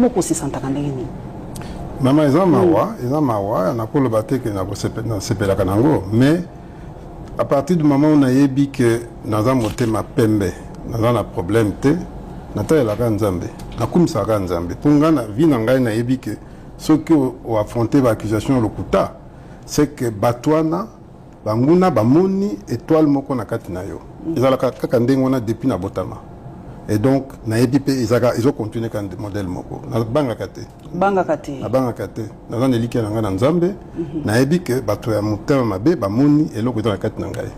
moko se sentaka ndenge nini? Mama eza mawa na ko le baté que na sepela kanango, mais à partir du moment où on a yebi que naza motema pembe naza na problème te nata la kanzambe na kumisa kanzambe punga na vie na ngai na yebi que ce que o affronter l'accusation lokuta c'est que batwana banguna bamoni étoile moko na kati na yo ezala kaka ndenge wana depuis na botama. Et donc, ils ont continué comme modèle moko. Na banga kate. Banga kate. Na banga kate. Na zane liké na ngana nzambe. Na ebi que bato ya mutema mabe ba moni eloko dans la kate na ngai.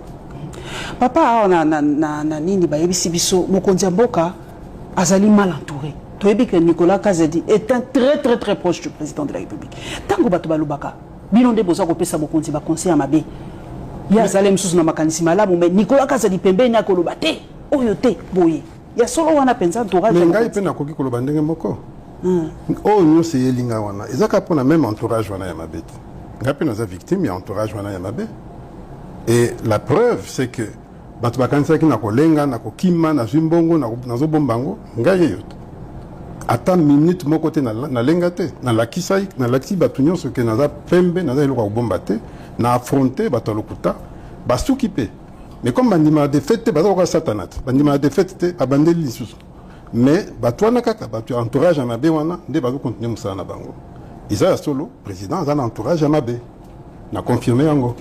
Papa na nini ba yebisi biso mokonzi mboka azali mal entouré. To yebi que Nicolas Kazadi est un très proche du président de la République. Tango bato balobaka bino nde boza ko pesa mokonzi ba conseil mabe. Ya zalem susu na makanisi malamu mais Nicolas Kazadi pembeni akoloba te oyo te boye. Il y a solo wana penza entourage. Mais ngai pe na koki koloba ndenge moko. Oh nyo se yelinga wana. Ezaka pona même entourage wana ya mabete. Ngai pe naza victime ya entourage wana ya mabe. Et la preuve c'est que bato bakanisa ki na kolenga na kokima na zimbongo na zo bombango ngai yoto. Ata minute moko te na lenga te na lakisa na laksi bato nyonso ke naza pembe naza eloko bomba te na affronter bato lokuta basuki pe. Mais comme bandima de fête, baza satanat. Bandima de fête, abandeli lisusu. Mais batwana kaka, batu entourage à mabe wana, nde bazo continuer musala na bango. Isa solo, président, za entourage à mabe. Na confirmé yango.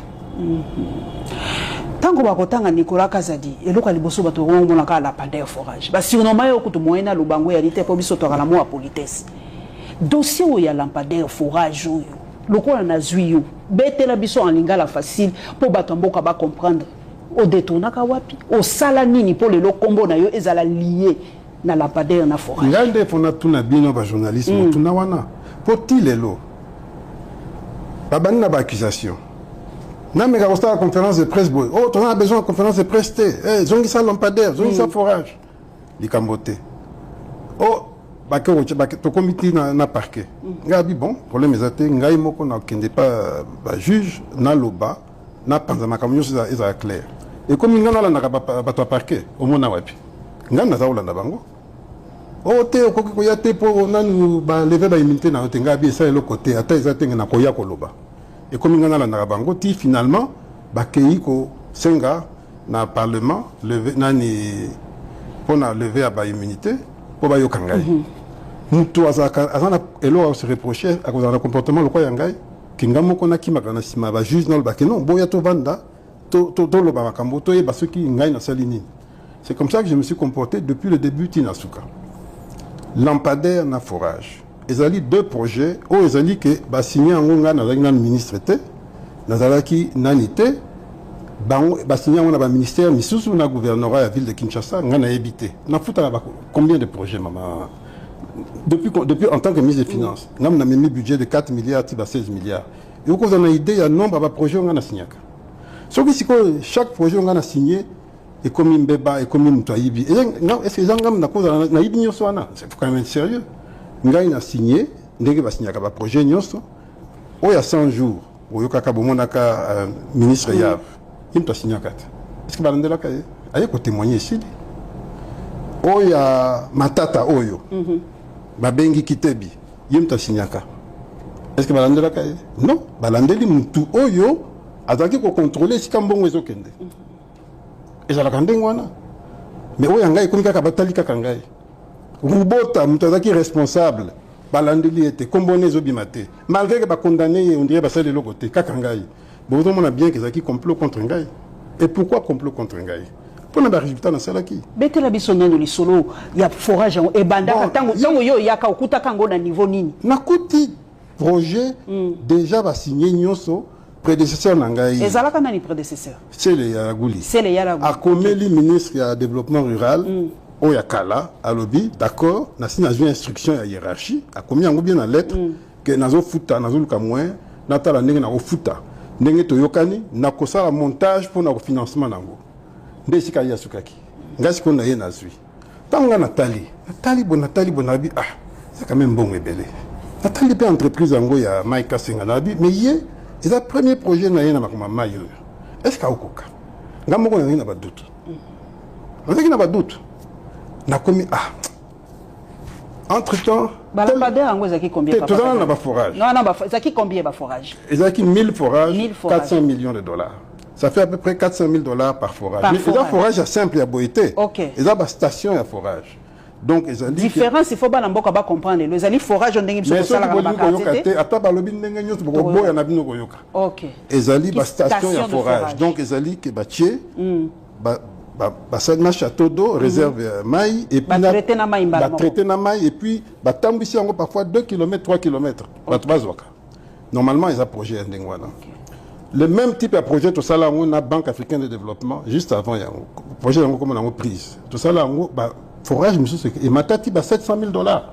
Tango bakotanga Nicolas Kazadi, eloko liboso bato ngomona ka la pandeur forage. Ba surnom yo kutu moyena lubango ya lite po biso to kala mo a politesse. Dossier o ya lampadaire forage yo. Lokola na zwi yo. Betela biso en lingala facile po bato mboka ba comprendre. Au détournaka wapi au sala nini pour le combo na yo ezala lié na la padère na forage ngande fona tuna bino ba journalisme tuna wana poti lelo babani na ba accusation na mega rosta conférence de presse boy oh on a besoin de conférence de presse te zongi sa lampadaire zongi sa forage likambote oh bakero to comité na parquet ngabi bon problème ezate ngai moko na kende pas ba juge na loba na panza makamyo eza clair. Et comme il y a un bateau parquet, au moins wapi. Il y a un bango. Oh te ko ya te po nanu ba lever ba immunité na tenga bi ça le côté ata ezatenge na koya koloba. Et comme il y a un bango ti finalement ba kei ko senga na parlement lever nani pona lever ba immunité po ba yokangai. Mutu azaka azana elo se reprocher à cause de comportement le quoi yangai. Kingamo kona ki makana sima ba juge na ba ke non boya to vanda to lo ba makambo to e ba soki ngai na salini. C'est comme ça que je me suis comporté depuis le début Tinasuka. Lampadaire na forage. Ezali deux projets o ezali ke ba signé ngonga na la ministre te nazalaki nanité ba signé on a ba ministère misusu na gouvernorat ya ville de Kinshasa ngana habité. Na futa ba combien de projets mama depuis en tant que ministre des Finances, nous avons mis un budget de 4 milliards à 16 milliards. Et vous avez une idée, il y a un nombre de projets qu'on a signé. Chaque projet qu'on a signé est comme un bébé, est comme un moutoïbi. Est-ce que les gens ont dit que c'est quand même sérieux? Nous avons signé, nous avons signé un projet, il y a 100 jours, il y a un ministre Yav, il a signé un 4. Est-ce que vous avez dit que vous témoigner ici? Il y a Matata Oyo. Babengi Kitebi, yemta signaka. Est-ce que balandela kaye? Non, balandeli mutu oyo azaki ko contrôler si kambongo ezokende. Ezala kandengo wana. Mais oyo ngai komi kaka batali kaka ngai. Rubota mutu azaki responsable balandeli ete kombone ezobimate. Malgré que ba condamné on dirait basali lokote kaka ngai. Bon on a bien que ezaki complot contre ngai. Et pourquoi complot contre ngai? Pour le résultat dans celle qui. Betela biso nano li solo ya forage e banda tango yo yaka okuta kango na niveau nini. Nakuti projet déjà va signer nyoso prédécesseur nangai. Ezalaka nani prédécesseur? C'est le Yaraguli. C'est le Yaraguli. A commis le ministre du développement rural Oyakala à lobby d'accord na signé une instruction à hiérarchie a commis en bien la lettre que nazo futa nazo luka moins natala ndenge na futa ndenge toyokani na kosala montage pour na financement nango. Ndesika ya sukaki ngasi ko na ye na zui tanga Nathalie bonabi ah c'est quand même bon ebele Nathalie pe entreprise yango ya Mike Kasenga nabi mais ye c'est le premier projet na ye na makoma mayo est-ce ka okoka ngamoko na ba doute on na ba doute na komi ah Entre-temps, Lampadaire en ezaki combien tout ça n'a pas forage. Non, ezaki combien ba forage? Ezaki 1000 forages, 1000 forages. 400 millions de dollars. Ça fait à peu près 400 000 dollars par forage. Par Mais forage. les forages simple à boité. OK. Ils ont une station à forage. Donc ils ont dit différence il faut pas n'importe quoi comprendre les ali forage on ndenge biso mais sala ça ba qualité ata balobi ndenge nyonso boko boya na bino koyoka. OK. Ezali ba station à forage. Donc ezali ke batie ba salina château d'eau réserve maï et puis traiter na maï mbala. Traiter na maï et puis ba tambisi yango parfois 2 km 3 km. Ba bazoka. Normalement ils ont projet ndenge wana. Le même type de projet, tout ça là, on a Banque africaine de développement, juste avant, il y a un projet comme on a prise. Tout ça là, on a forage, et Matati, 700 000 dollars.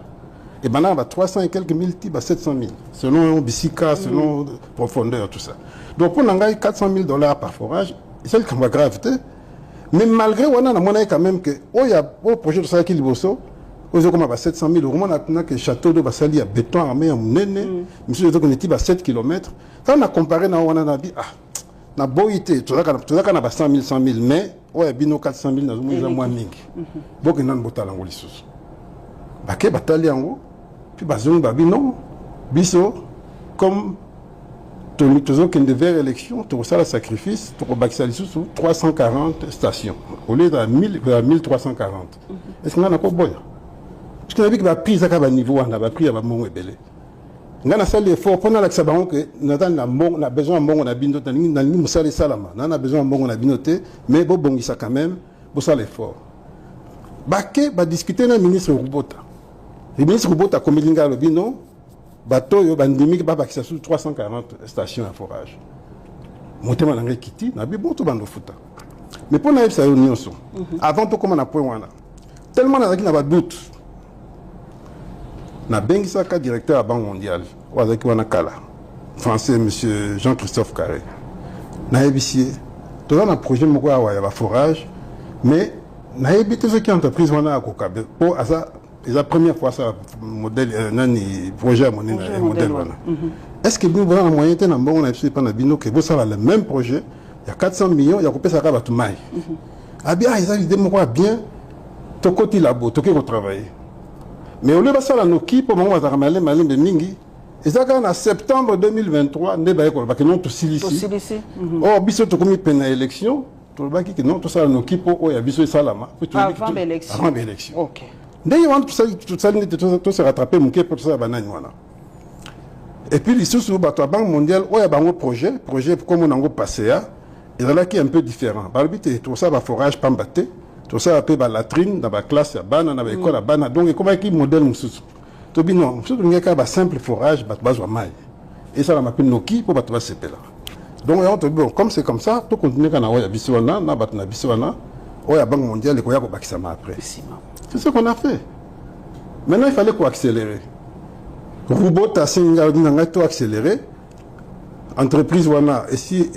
Et maintenant, on a 300 et quelques mille, 700 000. Selon Bissika, selon profondeur, tout ça. Donc, on a 400 000 dollars par forage, c'est le qui va gravité. Mais malgré, on a quand même que, il y a un projet de ça qui est bosso. Aux comme 700 000 euros, on a que château de Bassali à béton armé en Néné, monsieur on était à 7 km. Quand on a comparé, on a dit, na boité, tout ça, on a 100 000, mais, ouais, bino 400 000, on a moins mingi. Donc, on a un botal en Golissus. Baké batali en haut, puis bazon babino, biso, comme tout ce qui devait élection, tout ça, le sacrifice, tout le Baksali sous 340 stations, au lieu de 1340. Est-ce qu'on a un peu boya? Parce qu'on a vu que la prise à un niveau, on a pris à un moment belé. On a fait l'effort, on a l'acceptation que nous avons besoin de bon, on a binoté, on a besoin de bon, on a binoté, mais bon, ça quand même, pour ça l'effort. Baké va discuter avec le ministre Roubota. Le ministre Roubota, comme il y a le bino, bateau, il y a un demi qui va passer sur 340 stations à forage. Monter ma langue Kiti, n'a pas bon tout bando fouta. Mais pour nous, ça a une avant tout, comme on a point, tellement on a doute. Na Bengisaka, directeur à la Banque mondiale, français, M. Jean-Christophe Carré. Na ébissé, tout un projet de forage, mais na ébissé ce qui est entreprise à Kokabe. Pour la première fois, ça modèle, projet modèle. Est-ce que nous avons un moyen de bon, on a ébissé pendant bino que vous avez le même projet, il y a 400 millions, il y a coupé ça à tout maï. Ah bien, ils ont dit bien, tout côté labo, tout côté travailler. Mais au lieu de ça, nous qui pour moi, on a malin mingi. Et ça, en septembre 2023, nous avons tout ici. Oh, biso to comme peine à élection, tout le qui non tout ça nous qui pour y a biso salama. Avant l'élection. Avant l'élection. OK. D'ailleurs, tout ça tout se rattraper mon pour ça banane voilà. Et puis les sous la Banque mondiale, il y a un projet comme on a passé à, et là qui est un peu différent. Par le but tout ça va forage pas batté. Tout ça appelle la latrine dans la classe, dans l'école, donc comment est-ce modèle nous Tobi non, il y a un simple forage, et ça m'a appelé Noki pour battre ce là. Donc bon, comme c'est comme ça, tout continue quand on a Biswana, on a Biswana, on a Banque mondiale et on a Bakisama après. C'est ce qu'on a fait. Maintenant il fallait qu'on accélérer. Robot a tout accéléré. Entreprise Wana ici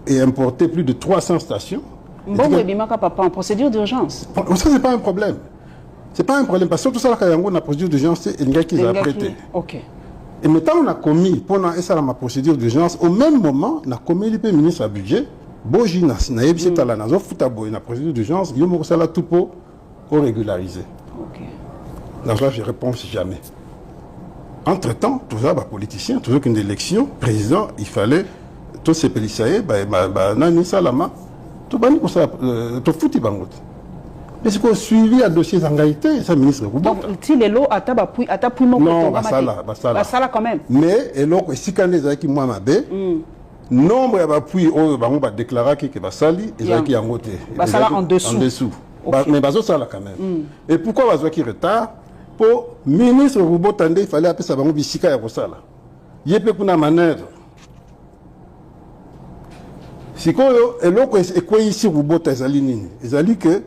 et importé plus de 300 stations. Bon, papa, en procédure d'urgence. Ça, c'est pas un problème. C'est pas un problème. Parce que tout ça, quand on a procédure d'urgence, c'est un gars qui l'a prêté. OK. Et maintenant, on a commis, pendant ça, ma procédure d'urgence, au même moment, on a commis le ministre à budget. Boji, na yebisi tala na zo futabo, na procédure d'urgence, il y a ça tout pour régulariser. OK. Dans ça, je réponds jamais. Entre-temps, tout ça, politicien, toujours qu'une élection, président, il fallait, tous ces policiers, nani salama, tout bani pour ça, tout fouti bangot. Mais c'est qu'on suivi à dossier Zangaïté, ça ministre. Donc, si les lots à tapui mon non, basala quand même. Mais, et là, si quand les gens qui m'ont abé, nombre d'appui, on va déclarer que basali, et ça qui a monté. Basala en dessous. En dessous. Mais baso ça là quand même. Et pourquoi baso qui retard? Pour ministre Roubo Tandé, il fallait appeler ça bango bisika ya kosala. Yépe kuna manœuvre. Sikoyo eloko ekwe ici Roubo ezali nini? Ezali que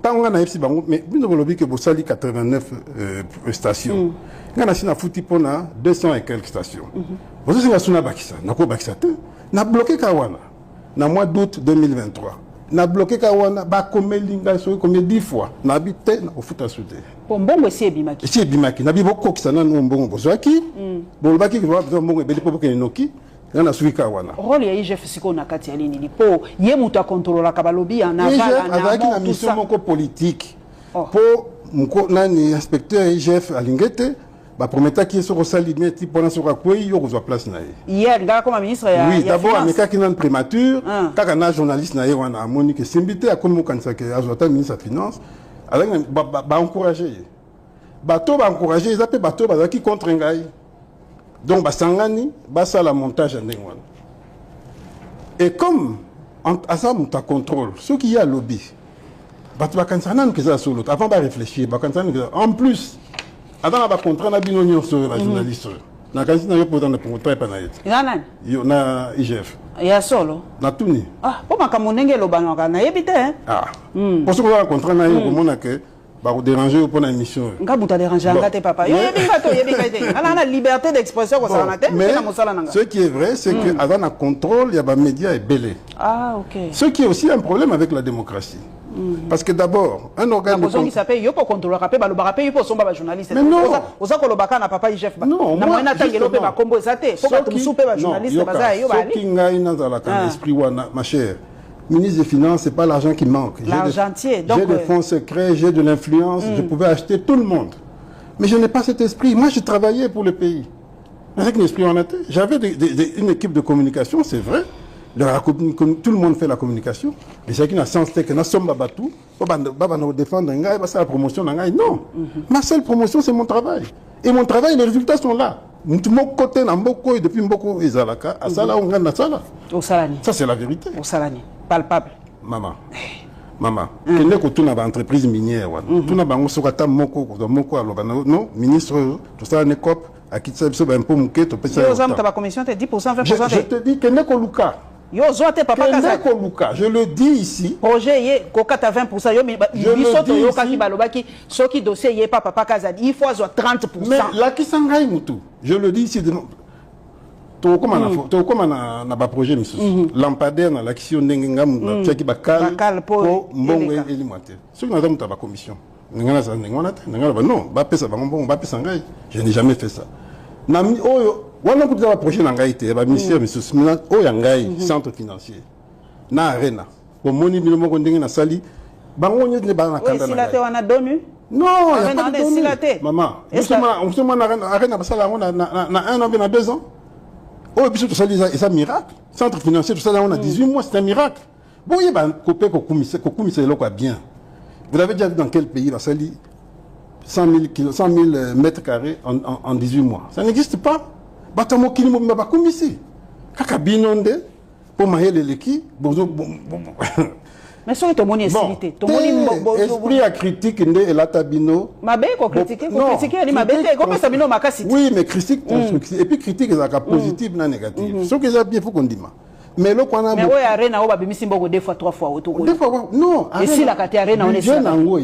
tant on a ici bango mais bino lobi que bosali 89 stations. Ngana sina futi pona 200 et quelques stations. Vous singa suna bakisa, nako bakisa te. Na bloqué kawana na mois d'août 2023. Na bloqué kawana ba komelinga so combien 10 fois na habité na ofuta soudé. Pour mbongo c'est bimaki. C'est bimaki na biboko kisana no mbongo bozaki. Bon baki ko ba mbongo ebeli po ke noki. Ngana suika wana. Rôle ya IGF siko na kati ya lini po ye muta contrôler ka balobi en aval avec la mission moko politique. Pour nani inspecteur IGF alingete ba prometa qui sur salimé type pendant sur quoi yo reçoit place na hier nga comme ministre oui d'abord ameka qui nan prémature kaka na journaliste na wana Monique Simbité a comme kanisa que azota ministre des finances avec ba encourager bateau ba encourager ils appellent bateau ba qui contre ngai donc ba sangani ba ça la montage ndengwana et comme à ça monta contrôle ce qui y a lobby bateau ba kanisa nan que ça solo avant ba réfléchir ba kanisa en plus avant la contrat na bino nyonso ba journaliste na kanisa na yo pour dans le contrat pas na yete nani yo na IGF ya solo na tuni po makamondenge lobanga na yebite pour ce que contrat na yo komona que ba ko déranger pour na émission nga buta déranger ngate papa yo yebinga te ala na liberté d'expression ko sana te mais na mosala nanga ce qui est vrai c'est que avant la contrôle il y a ba médias et belé OK ce qui est aussi un problème avec la démocratie. Parce que d'abord, un organe de contrôle qui s'appelle yo pour contrôler rapé ba lobaka pe yo pour somba ba journaliste. Mais non, oza ko lobaka na papa IGF ba. Non, na moina tangelo pe ba kombo ezate. Faut ka tumsu pe ba journaliste ba za yo ba ali. Ce qui ngai na za la esprit wana ma chère. Ministre des Finances, c'est pas l'argent qui manque. L'argentier. Donc j'ai des fonds secrets, j'ai de l'influence, je pouvais acheter tout le monde. Mais je n'ai pas cet esprit. Moi, je travaillais pour le pays. Avec un esprit honnête. J'avais une équipe de communication, c'est vrai. Tout le monde fait la communication. Et c'est qui a sens que nous sommes batou, baba nous défendre ngai, la promotion ngai. Non. Ma seule promotion c'est mon travail. Et mon travail, les résultats sont là. Mon côté na mboko et depuis mboko ezalaka, asala on gagne sala. Au salani. Ça c'est la vérité. Au salani. Palpable. Maman. Kende ko tuna ba entreprise minière wana. Tuna bango sokata moko aloba non, ministre tout ça ne cop akitsa biso ba impôt muke to pesa. Yo zam ta ba commission te 10% 20%. Je te dis kende ko luka. Yo zoate papa kaza je le dis ici projet ye kokata 20% yo biso to yo kaki balobaki soki dossier ye papa kaza il faut zo 30%. Mais la kisangai mutu je le dis ici to comme na ba projet misus lampadaire na l'action ndenge ngam tchaki bakal po mbongo elimate soki na zamuta ba commission ngana za ngona te ngana ba non ba pesa ba mbongo ba pesa ngai je n'ai jamais fait ça na oyo wana kuta ba projet na ngai te ba ministère misus mina oyo ngai centre financier na arena ko moni bino moko ndenge na sali bango nyete ba na kanda na ngai si wana donu non il y a pas de donu maman on se na arena ba sala na 1 an na 2 ans. Oh, puis tout ça, c'est un miracle. Centre financier, tout ça, on a 18 mois, c'est un miracle. Bon, il y a un copain qui est bien. Vous l'avez déjà vu dans quel pays, ça dit 100 000 mètres carrés en 18 mois. Ça n'existe pas. Batamo qui ne pas comme ici. Kakabinonde, pour mailler les l'équipe, mais ça, ton moni est ton esprit à critique et la tabino. Ma belle, qu'on critique, ni ma belle, comment ça bino ma casse. Oui, mais critique constructive. Et puis critique est positive, non négative. Ce que j'ai bien, il faut qu'on dise. Mais le qu'on a. Mais oui, arena, on va bien simbo 2 fois 3 fois autour. 2 fois, non. Et si la caté arena, on est jeune Ango,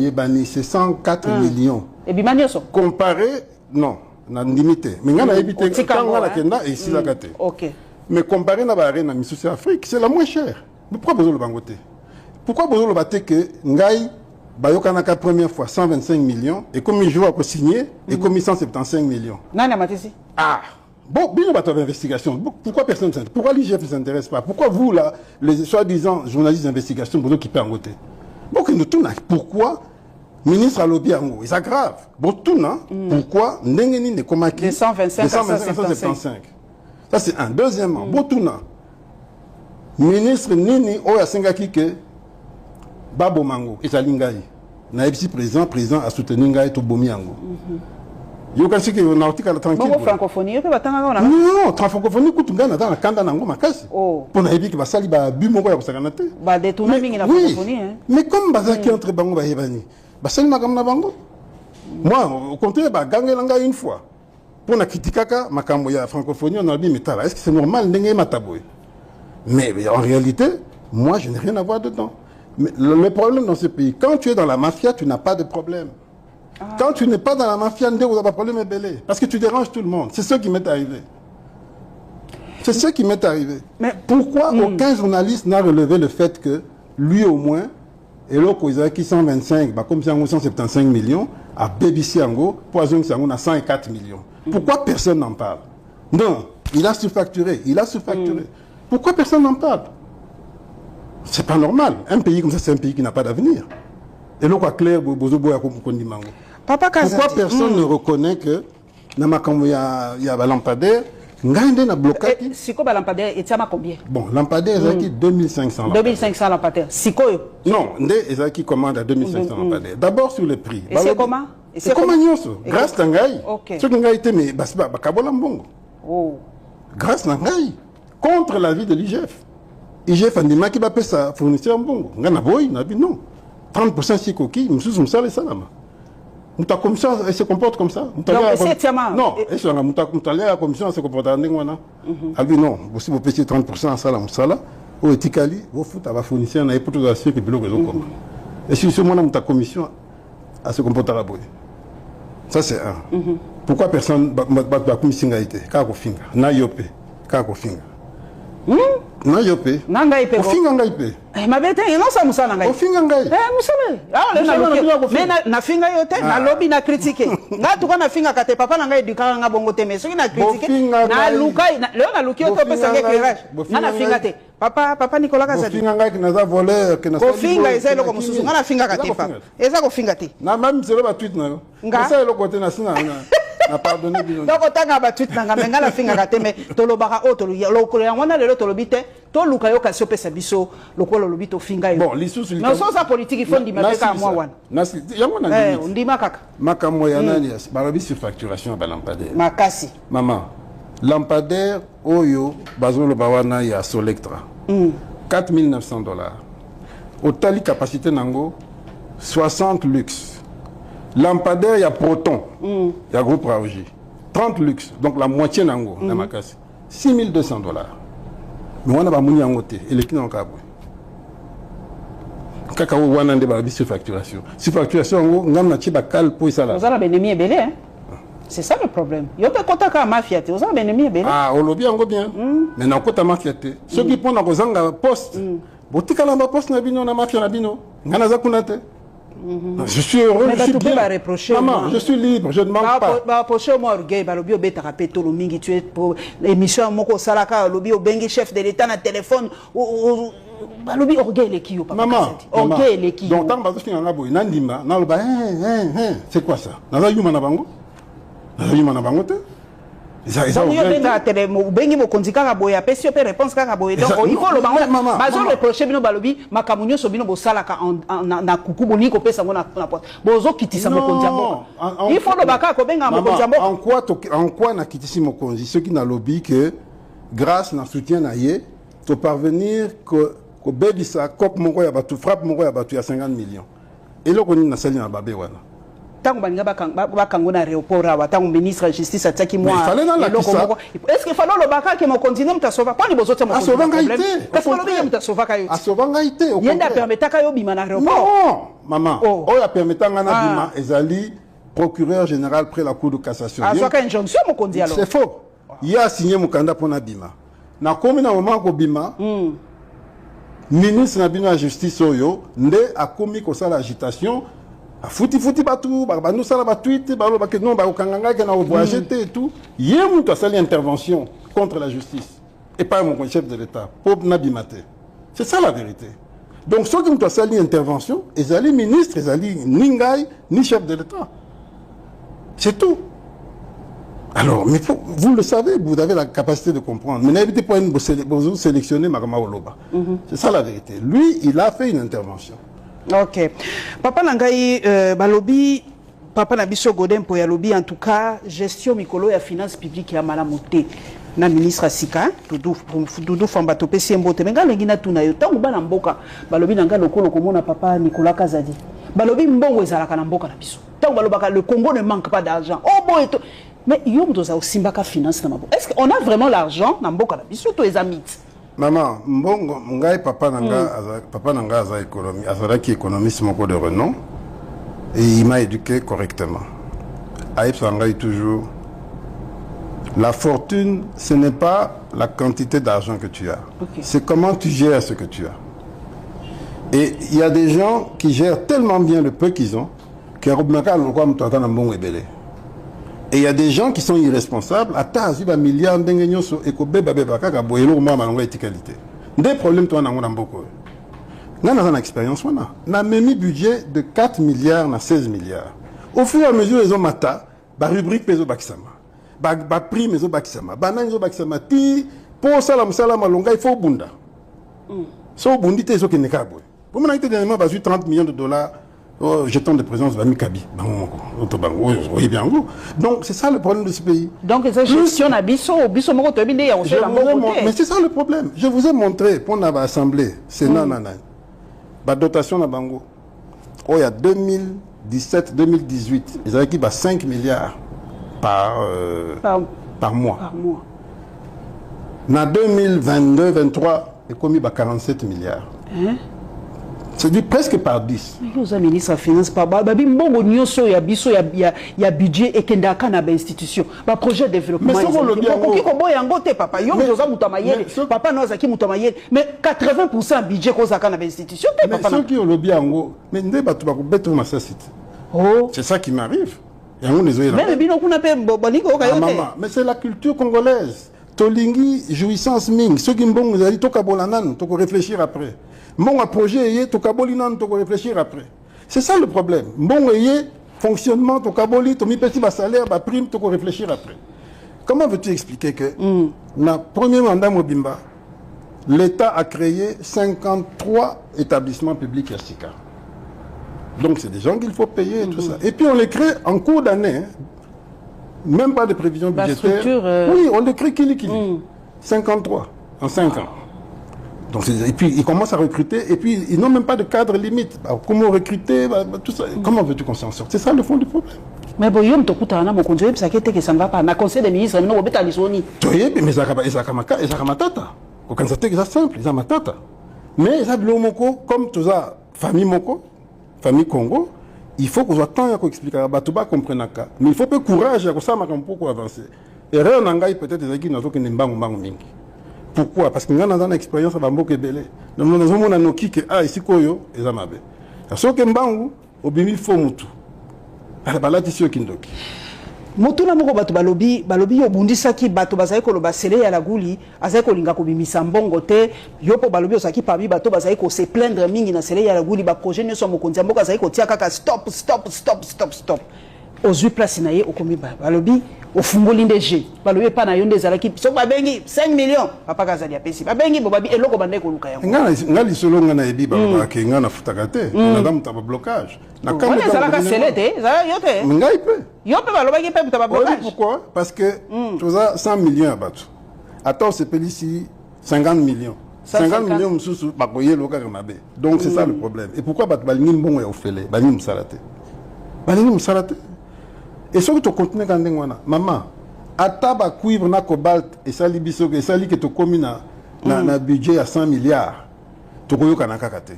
c'est 104 millions. Et bien, manioso. Comparé, non, n'a limité. Mais on a évité quand on a kenda et si la caté. Ok. Mais comparé à l'arena, c'est Afrique, c'est la moins chère. Pourquoi besoin de bangoté? Pourquoi besoin de battre que Ngaï, Bayokanaka première fois 125 millions et comme il joue à signer et comme 175 millions. Nana Matisi. Ah, bon, bien on va faire investigation. Pourquoi personne ne s'intéresse? Pourquoi l'IGF ne s'intéresse pas? Pourquoi vous, là, les soi-disant journalistes d'investigation, vous qui payent en côté? Bon, que nous tournons. Pourquoi ministre à lobby en haut? Et ça grave. Bon, tout, non? Pourquoi Ndengeni ne komaki? De 125 à 175. Ça, c'est un. Deuxièmement, bon, tout, non? Ministre Nini Oya Sengaki que Babo Mango et Salingaï. Naïbsi président a soutenu Ngaï to Bomiango. Yo kasi que on a article tranquille. Bon francophonie, peut batanga na. Non, francophonie coûte ngana dans la kanda nango makasi. Oh. Pour naïbi que basali ba bu moko ya kosakanate. Ba détourner mingi la francophonie hein. Mais comme bazaki entre bango ba yebani. Basali makam na bango. Moi, au contraire, ba gangelanga une fois. Pour na kritikaka makambo ya francophonie on a dit métal. Est-ce que c'est normal ndenge mataboy? Mais en réalité, moi je n'ai rien à voir dedans. Mais le problème dans ce pays, quand tu es dans la mafia, tu n'as pas de problème. Quand tu n'es pas dans la mafia, tu n'as pas de problème est belé. Parce que tu déranges tout le monde. C'est ce qui m'est arrivé. C'est ce qui m'est arrivé. Mais pourquoi aucun journaliste n'a relevé le fait que lui au moins, et l'autre qui 125, comme 175 millions, à BBC Ango, Poison Sango a 104 millions. Pourquoi personne n'en parle? Non, il a surfacturé. Pourquoi personne n'en parle? C'est pas normal. Un pays comme ça, c'est un pays qui n'a pas d'avenir. Et là, clair, Bozobo a compris mango. Papa Kazadi. Pourquoi personne ne reconnaît que dans ma il y a un lampadaire, ngande na bloqué. Si quoi lampadaire et tiens combien? Bon, lampadaire est 2500. 2500 lampadaires. Si quoi? Non, ndé qui commande à 2500 lampadaires. D'abord sur le prix. Et c'est comment? C'est comment nyoso? Grâce à Ngai. OK. Ce que Ngai était mais basiba bakabola mbongo. Oh. Grâce à Ngai contre l'avis de l'IGF. IGF andima qui va payer sa fournisseur mbongo. Ngana boy na bi non. 30% si koki, msusu msale salama. Muta commission elle se comporte comme ça. Donc c'est tiama. Non, et sur la muta la commission se comporte en ngwana. Abi non, aussi vous payez 30% ça la musala. Au etikali, vous fout à va fournisseur na epoto de que bilo réseau comme. Et si ce moment muta commission à se comporter à boy. Ça c'est un. Pourquoi personne va commission a été ka ko finga na yopé ka ko finga. Na yopé. Na ngai pe. Ko finga ngai pe. Ma bete non ça musala ngai. Ko finga ngai. Musala. Ah le na mais na finga yote na lobby na critiquer. Na tuko na finga kate papa na ngai eduka nga bongo te mais soki na critiquer. Na lukai le na luki yote pesa ngai éclairage. Na finga te. Papa Nicolas Kazadi. Ko finga ngai na za voleur que na. Ko finga eza loko mususu nga na finga kate papa. Eza ko finga te. Na même c'est le tweet na yo. Ça le côté na sina na pardonner bino. Donc otanga ba tweet na nga menga na finga kate mais tolobaka o tolo ya ngwana lelo tolobite to luka yo kasi opesa biso lokolo lobito finga yo. Bon, lisusu na so sa politique il faut ndima peka moi wana. Nasi yango na ndima. Ndima kaka. Makambo ya nani ya barabi surfacturation ba lampadaire. Makasi. Maman, lampadaire oyo bazolo bawana ya Solectra. $4,900. Au tali capacité nango 60 luxe. Lampadaire ya Proton. Ya groupe Raoji. 30 luxe. Donc la moitié nango na makasi. $6,200. Mais on a pas mouni en côté et le client kabou. Kaka wana nde ba surfacturation. Surfacturation ngo ngam na chiba kal pour ça là. Vous avez ennemi belé hein. C'est ça le problème. Yo te kota ka mafia te, vous avez ennemi belé. Ah, au lobby ngo bien. Mais na kota mafia te. Ceux qui pona ko zanga poste. Botika la poste na bino na mafia na bino. Ngana za kunate. Je suis heureux, mais je suis bien. Maman, je suis libre, je ne manque pas. Reprocher moi orgueil, ba lobi obeta rapeto lo mingi tu es pour émission moko salaka lobi obengi chef de l'état na téléphone ba lobi orgueil le kiyo papa. Maman, orgueil le kiyo. Donc tant bazo finga ngabo nandima na loba c'est quoi ça? Na yuma na bango? Na yuma na bango te? Donc yo benga télé bengi mo konzika ka boya pesi pe réponse ka boya donc il faut le bango bazo reprocher bino balobi makamunyo so bino bo salaka na kuku boni ko pesa ngona na porte bozo kitisa mo konzambo il faut le baka ko benga mo konzambo en quoi na kitisi mo konzi ceux qui na lobby que grâce na soutien na ye to parvenir ko bebisa kop moko ya batu frappe moko ya batu ya 50 millions et le koni na sali na babé wana. Tant que bakango na aéroport awa tant ministre de justice ataki moi est-ce que fallait le baka que mon continent mtasova kwa ni bozote mo problème parce que le bien mtasova kayo asova ngaite yenda permettre kayo bima na aéroport non maman o ya permettre ngana bima ezali procureur général près la cour de cassation a soka injonction mo kondi alors c'est faux il a signé mukanda pona bima na komi na moment ko bima ministre na bino ya justice oyo nde akomi ko sala agitation Fouti batou, nous ça la tweet, balo ba que non ba okanganga que na voyager et tout. Hier nous a sali intervention contre la justice et pas mon chef de l'État pour nabimate. C'est ça la vérité. Donc ceux qui nous a sali intervention, ils allaient ministre, ils allaient ningai ni chef de l'État. C'est tout. Alors, mais vous le savez, vous avez la capacité de comprendre. Mais n'hésitez pas à sélectionner Magama Oloba. C'est ça la vérité. Lui, il a fait une intervention. Ok. Papa Nangai, balobi, papa Nabiso Godin pour yalobi, en tout cas, gestion mikolo ya finance publique ya malamoté. Na ministre Sika, Doudou Fambato Pessi Mbote, mais ngali na tuna yo, tangu bana mboka, balobi nanga lokolo komona papa Nicolas Kazadi. Balobi mbongo ezalaka na mboka na biso. Tangu balobaka le Congo ne manque pas d'argent. Oh bon et tout. Mais yom doza osimbaka finance na mabo. Est-ce qu'on a vraiment l'argent na mboka na biso to ezamite? Maman, mbongo ngai papa nanga aza économie, azalaki économiste moko de renom et il m'a éduqué correctement. Aïb Sangai toujours la fortune, ce n'est pas la quantité d'argent que tu as. Okay. C'est comment tu gères ce que tu as. Et il y a des gens qui gèrent tellement bien le peu qu'ils ont que et il y a des gens qui sont irresponsables. Milliards et des problèmes toi Nous avons une expérience. On a même budget de 4 milliards à 16 milliards. Au fur et à mesure, ils ont mata, la rubrique peso bakisama, la prime peso bakisama, banane peso bakisama, ti pour salam longa il faut bunda. So bundi te so ke nekabo. Pour moi, il y a 30 millions de dollars. Jetons de présence de Mikabi. Donc c'est ça le problème de ce pays. Donc c'est gestion à Bisso, mais c'est ça le problème. Je vous ai montré pour l'Assemblée, Sénat, la dotation na Bango. Il y a 2017-2018, ils avaient qui 5 milliards par mois. En 2022-2023, ils ont commis 47 milliards. C'est dit presque par 10. Vous avez ministre des Finances, il y a budget et qu'il y a une institution. Un projet de développement. Mais 80% du budget qu'on a dans l'institution. Mais ceux qui ont le bien, c'est ça qui m'arrive. Mais c'est la culture congolaise. Tolingi, jouissance ming. Ceux qui m'ont dit, il faut réfléchir après. Mon projet est réfléchir après. C'est ça le problème. Mon fonctionnement, tu mis petit salaire, prime, tu réfléchir après. Comment veux-tu expliquer que dans le premier mandat Mobimba, l'État a créé 53 établissements publics Yassika. Donc c'est des gens qu'il faut payer et tout ça. Et puis on les crée en cours d'année. Même pas de prévision budgétaire. Oui, on les crée kili. 53 en 5 ans. Donc, et puis ils commencent à recruter et puis ils n'ont même pas de cadre limite. Comment recruter, tout ça. Comment veux-tu qu'on s'en sorte? C'est ça le fond du problème. Mais bon, il y a un conseil que ça ne va pas. Le conseil des ministres, il n'y a pas de soni. Mais ils ont matata. Aucun c'est simple, ils ont matata. Mais ils ont comme tout ça, famille Moko, famille Congo, il faut qu'on soit temps à expliquer à Batouba comprendre. Mais il faut peu courage à ça pour avancer. Et rien n'engage peut-être des gens qui n'ont pas de pourquoi? Parce que nous avons une expérience à Bamboke Belé. Nous avons un outil qui est ici, Koyo, et Zamabe. Parce que Mbangu, au Bimi, faut Moutou. Alors, là, tu sais qui est. Moutou na moko bato balobi obundisaki bato bazali ko loba sele ya la guli azali ko linga ko bimisa mbongo te yo po balobi osaki parmi bato bazali ko se plaindre mingi na sele ya la guli ba projet ne so mokonzi mboka azali ko tia kaka stop. Aux place na ye okomi balobi ofungoli ndeje balobi pa na yo ndezalaki so babengi 5 millions papa kazali apesi babengi bobabi eloko bande ko luka yango ngali solo ngana ebi ba ke ngana futaka te na damu ta blocage na quand on zalaka selete za yote ngai pe yo pe balobaki pe ta blocage. Pourquoi? Parce que tu as 100 millions à battre. Attends c'est payé ici 50 millions. 50 millions mususu bakoye loka kamabe. Donc c'est ça le problème. Et pourquoi battre balingi mbongo ya ofele balingi musalate. Balingi musalate. Et ce que tu continues quand tu maman, ataba cuivre na cobalt et ça libiso et ça li que tu commis na budget à 100 milliards. Tu koyo kana kakate.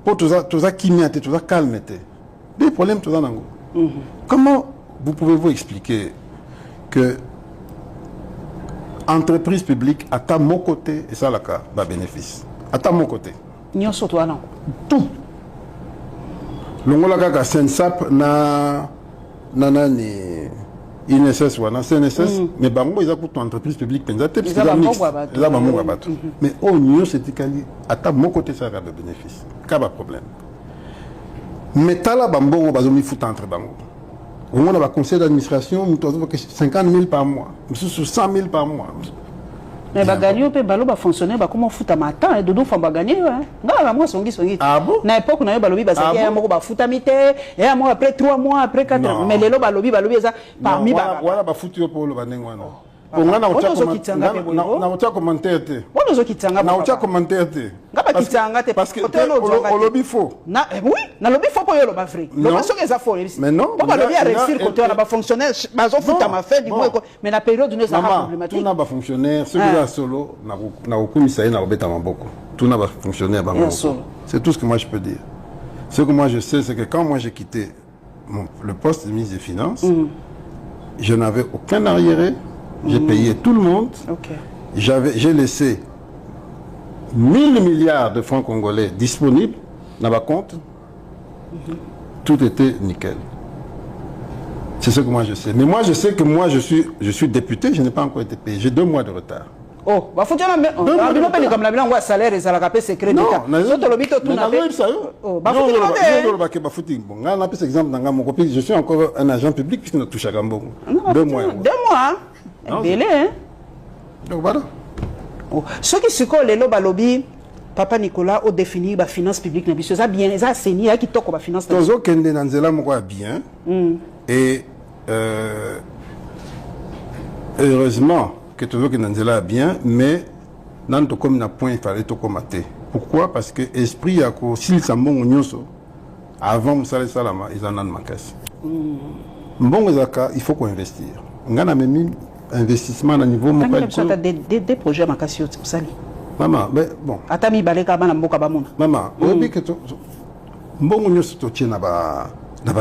Pour tout ça kimia tout ça calme te. Des problèmes tout ça nango. Comment vous pouvez-vous expliquer que entreprise publique à ta mon côté et ça la cas va bénéfice. À ta mon côté. Nyo soto ana. Tout. Longola kaka sensap na nanani INSS wana CNSS mais bango ils ont une entreprise publique pensate parce que là bango bato mais au mieux c'est kali ata mon côté ça a des bénéfices pas problème mais tala bango bazomi fout entre bango on a un conseil d'administration 50 000 par mois 100 000 par mois. Mais bagani on peut balo ba fonctionner ba comment fouta matin et dodo fa bagani hein ngala moi songi ah bon na époque na balobi ba ça ya moko ba fouta mité et à moi après 3 mois après 4 mais lelo balobi ça parmi ba voilà ba foutu pour le banengwana on a un commentaire te on zo kitanga na ucha commentaire te ngaba kitanga te parce que au lobby faux na oui na lobby faux pour yo ba vrai le maso que ça faux mais non pour balobi a réussir côté on a ba fonctionnaire ba zo fouta ma fait du moins mais la période ne ça pas problématique tout na ba fonctionnaire ceux qui là solo na okumisa na obeta maboko tout na ba fonctionnaire ba c'est tout ce que moi je peux dire. Ce que moi je sais c'est que quand moi j'ai quitté le poste de ministre des Finances je n'avais aucun arriéré. J'ai payé tout le monde. J'ai laissé 1000 milliards de francs congolais disponibles dans ma compte. Tout était nickel. C'est ce que moi je sais. Mais moi je sais que moi je suis député, je n'ai pas encore été payé. J'ai 2 mois de retard. Oh, va foutre na bino pe comme la bilan wa salaire et ça la capé secret d'état. Non, to lobito tout na pe. Oh, ba foutre ba foutre bon. Nga na pe exemple nga mon copie, je suis encore un agent public puisque nous touche à Gambo. 2 mois. 2 mois. Un délai hein. Donc voilà. Oh, ce qui se colle le balobi Papa Nicolas au définir la finance publique na biso ça bien ça seni qui toko ba finance. Tozo kende na nzela moko bien. Et heureusement que tu veux que Nanzela bien, mais dans ton comme point il fallait te commater. Pourquoi? Parce que l'esprit a que s'il s'en bon nyoso avant Moussa Salama ils en ont manqué. Bon il faut qu'on investir. On a même investissement à niveau mondial. Des projets makasio Moussa. Maman, mais bon. Atami baleka bana mboka bamona. Maman, obi que to bon nyoso to tient na ba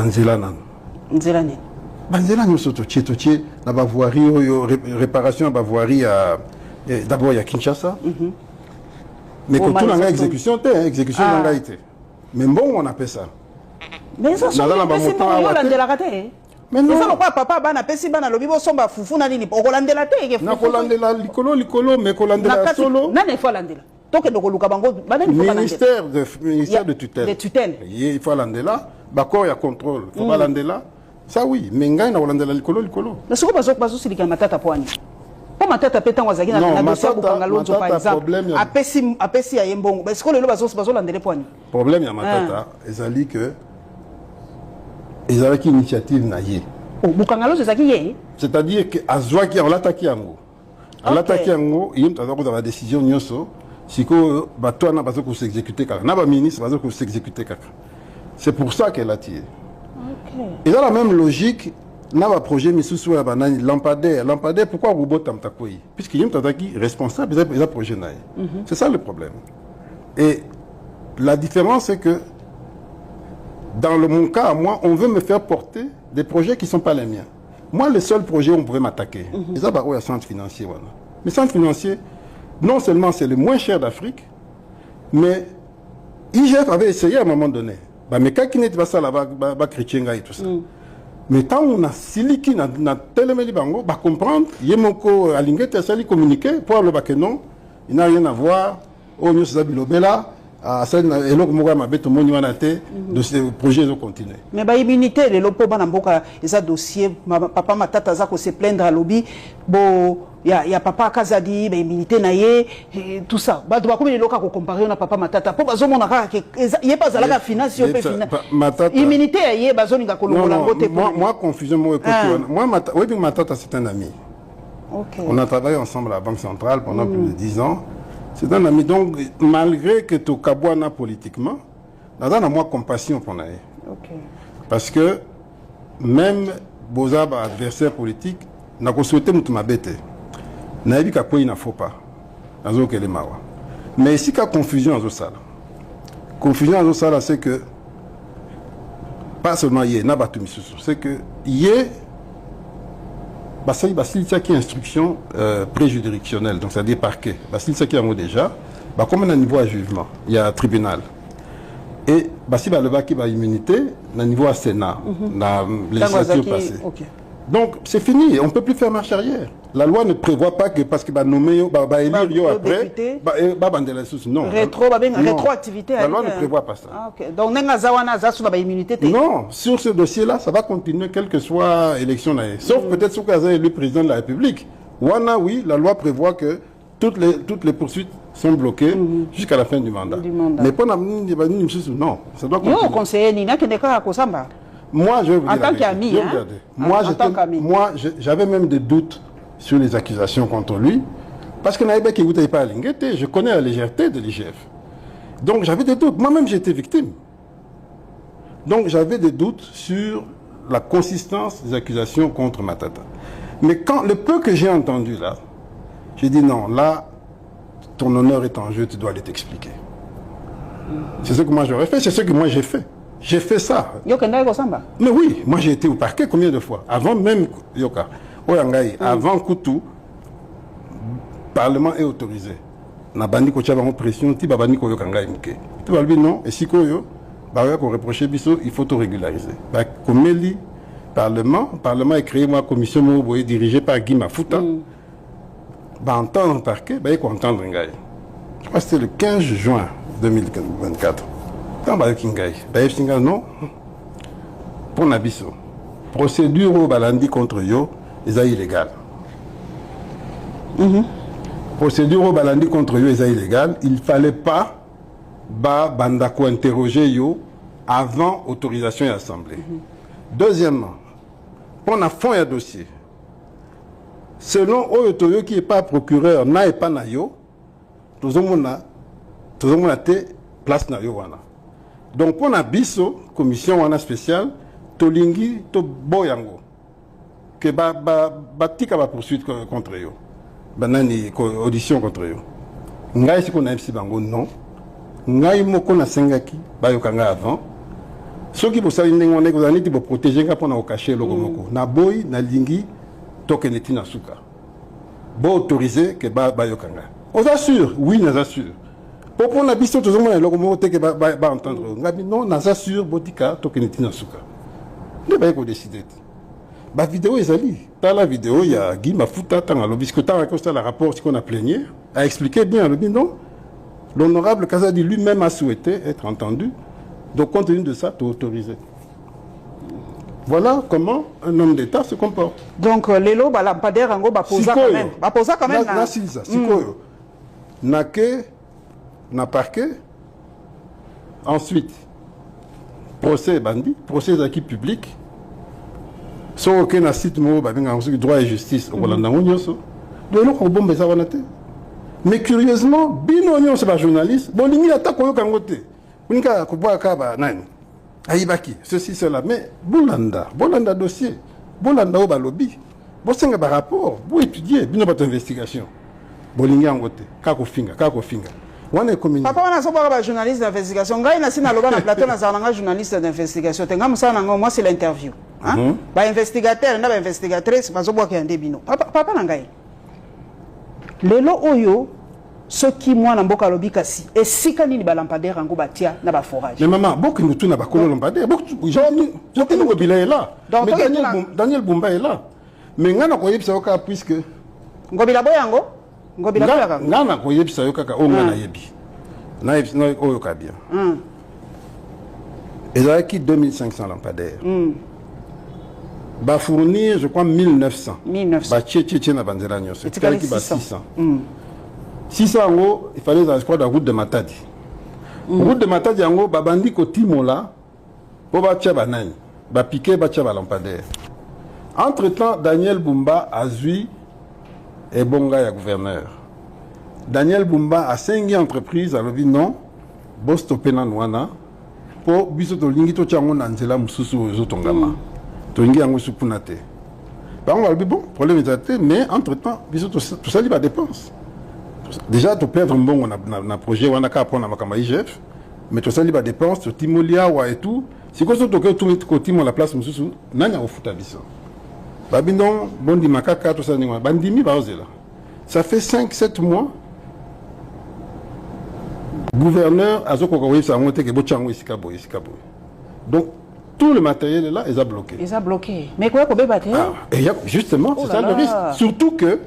nzela nan. Nzela ni. Banzela nyoso to tient na ba voirie réparation ba voirie d'abord il y a Kinshasa. Mais que tout l'anga exécution exécution l'anga été. Mais bon on appelle ça. Mais ça c'est la raté. Mais non. Ça pourquoi papa bana pesi bana lobi bo somba fufu na nini okolandela te ke fufu. Na kolandela likolo mais kolandela solo. Na ne faut landela. Toke ndoko luka bango bana ni faut landela. Ministère de tutelle. De tutelle. Il faut landela, bako ya contrôle. Faut pas landela. Ça oui, mais ngai na kolandela likolo. Na soko bazo silika matata poani. Po matata peta ngwazaki na dossier ko kangalonzo par exemple. Apesi ya yembongo. Parce que le bazo landela poani. Problème ya matata, ezali que ezalaki initiative na ye. Oh, Bukangalo ezaki ye. C'est-à-dire que azwaki on l'attaque yango. On l'attaque yango, il y a une décision nyoso, siko bato na bazo ko s'exécuter kaka. Na ba ministre bazo ko s'exécuter kaka. C'est pour ça qu'elle a tiré. OK. Et dans la même logique, na ba projet misusu ya banani lampadaire, pourquoi robot tamtakoyi? Puisque yim tataki responsable des projets na. C'est ça le problème. Et la différence c'est que dans mon cas, moi, on veut me faire porter des projets qui ne sont pas les miens. Moi, le seul projet où on pourrait m'attaquer, c'est le centre financier. Voilà. Le centre financier, non seulement c'est le moins cher d'Afrique, mais IGF avait essayé à un moment donné. Mais quand il n'était pas ça, là-bas, chrétien et tout ça. Mais quand on a siliki, on a tellement dit, on va comprendre, il y a mon co à l'ingénieur, ça lui communiquer, pour le bac non, il n'a rien à voir, au mieux, c'est Bilobela. Ah, ça, et donc, moi, ma bête, mon de ces projets ont continué. Mais bah, immunité, les lopes, banamboka, ils ont dossier, papa, ma tata, ça, se plaindre à lobby, bon, il y a papa, Kazadi, bah, immunité, naïe, tout ça. Bah, doit comme les locaux comparer à papa, ma tata, pour bazo, mon ara, il y a pas à la finance, il y a pas immunité, il y a bazo, il y a moi, confusion, moi, ma tata, c'est un ami. On a travaillé ensemble à la Banque centrale pendant plus de 10 ans. C'est un ami. Donc, malgré que tu as politiquement, nous avons moi compassion pour nous. Parce que même Bozab, adversaire politique, n'a pas souhaité que ma bête. N'a pas dit qu'il ne faut pas. Mais ici, il y a confusion dans ça. Confusion dans ça, c'est que, pas seulement il y a, c'est que il y a il y a une instruction préjuridictionnelle, donc c'est-à-dire parquet. Il y a déjà, comme on a un niveau à jugement, il y a un tribunal. Et il y a une immunité, il y a un niveau à Sénat, dans la législature passée. Donc c'est fini, on ne peut plus faire marche arrière. La loi ne prévoit pas que parce qu'il va nommer, va élire après, non. Rétroactivité. La loi ne prévoit pas ça. Donc, non, sur ce dossier-là, ça va continuer quelle que soit l'élection. Sauf peut-être si vous avez élu président de la République. Wana, oui, la loi prévoit que toutes les poursuites sont bloquées jusqu'à la fin du mandat. Mais pas non, ça doit continuer. Non, conseiller Nina, qui n'est pas à moi, je vais vous dire. En tant qu'ami, moi, j'avais même des doutes sur les accusations contre lui, parce que je connais la légèreté de l'IGF. Donc j'avais des doutes. Moi-même, j'étais victime. Donc j'avais des doutes sur la consistance des accusations contre Matata. Mais quand le peu que j'ai entendu là, j'ai dit non, là, ton honneur est en jeu, tu dois aller t'expliquer. C'est ce que moi j'aurais fait, c'est ce que moi j'ai fait. J'ai fait ça. Mais oui, moi j'ai été au parquet combien de fois? Avant même Yoka. Avant Koutou, le Parlement est autorisé. Na bandi ko tchaba pression, ti babani ko yokanga imke. Tu vas lui non, et si ko yo, ba ko reprocher biso, il faut tout régulariser. Ba komeli Parlement est créé moi commission mo dirigée par Guy Mafuta. va entendre le parquet, il faut entendre Ngaï. Je crois que c'était le 15 juin 2024. Quand il y a Ngaï, non, pour Nabiso, procédure au Balandi contre Yo, c'est illégal. Procédure au Balandi contre Yo, c'est illégal. Il ne fallait pas Bandako interroger Yo avant autorisation et assemblée. Deuxièmement, pour un fond et dossier, selon Oyotoyo qui n'est pas procureur, n'a pas na Yo, tout le monde a place na Yo wana. Donc pour la biso commission wana spéciale, tolingi to boyango que tika ba poursuite contre Yo. Banani audition contre Yo. Ngai si kona MC bango non. Ngai moko na sengaki ba yokanga avant. Ceux qui bosali ndenge wana ko zani ti bo protéger nga pona okacher loko moko. Na boy na lingi tokeneti na suka. Bo autoriser que ba yokanga. On assure, oui, nous assure. Pour la biso tout le monde loko moko te que ba entendre. Ngabi non, nous assure botika tokeneti na suka. Ne ba ko décider. Ba vidéo ezali. Dans la vidéo, il y a Guy Mafuta dans le biscuit tant que la rapport qu'on a plaigné a expliqué bien le non. L'honorable Kazadi lui-même a souhaité être entendu. Donc, compte tenu de ça, tu es autorisé. Voilà comment un homme d'État se comporte. Donc, Lelo, Balampader, Rango, Baposa quand même. Baposa quand même. Na Silza, Sikoyo. Nake, na parquet. Ensuite, procès bandit, procès d'acquis public. Sans aucun site, droit et justice. Mais curieusement, Bino, c'est pas journaliste. Bon, il y a Aïbaki, ceci, cela. Mais Bolanda dossier, Bolanda au lobby, Bosenga par rapport, vous étudiez, Bino pas d'investigation. Bolinga en côté, Kako Finga. Papa, on a un journaliste d'investigation. Quand il a signé le plateau, on a un journaliste d'investigation. Moi, c'est l'interview. Investigateur, il y a une investigatrice, parce que un débino. Papa, Nangaï. Lelo Oyo, ce qui moi n'a pas lobby kasi. Et si quand il y a lampadaire en Gobatia, n'a pas forage. Mais maman, beaucoup de tout n'a pas collé lampadaire. Beaucoup de Gobila est là. Mais Daniel Bumba est là. Mais on a quoi ça puisque. Gobila Boyango? Gobila Boyango? On a quoi ça au Ngana Yebi. Naïf, non, Oyoka bien. Et là, qui 2500 lampadaires. Va fournir, je crois, 1900. 1900. Va tchétché na banzela nyos. C'est qui 600. 600 euros, il fallait je crois la route de Matadi. Route de Matadi yango babandi ko timola po ba tcha banani. Ba piquer ba tcha ba lampadaire. Entre-temps, Daniel Bumba a zui et bonga ya gouverneur. Daniel Bumba a 5 entreprises à l'objet non. Bo stopper na nwana po biso to lingi to tchango na nzela mususu zotongama. Tolingi yango supunate. Bah on va le bon problème est mais entre-temps, tout ça il va dépense. Déjà tu perdre un bon on a projet on a qu'à prendre ma kama IGF, mais tout ça il va dépense, tu timolia wa et tout. Si quoi surtout que tout côté la place mususu nanya au futa biso. Bah bindon bon di makaka tout ça ni bandimi ba ozela. Ça fait 5-7 mois. Gouverneur azoko ko ça monter que bochango isikabo. Donc tout le matériel est là, ils ont bloqué. Ils ont bloqué. Mais quoi, qu'on battre? Justement, c'est ça le risque. Surtout que,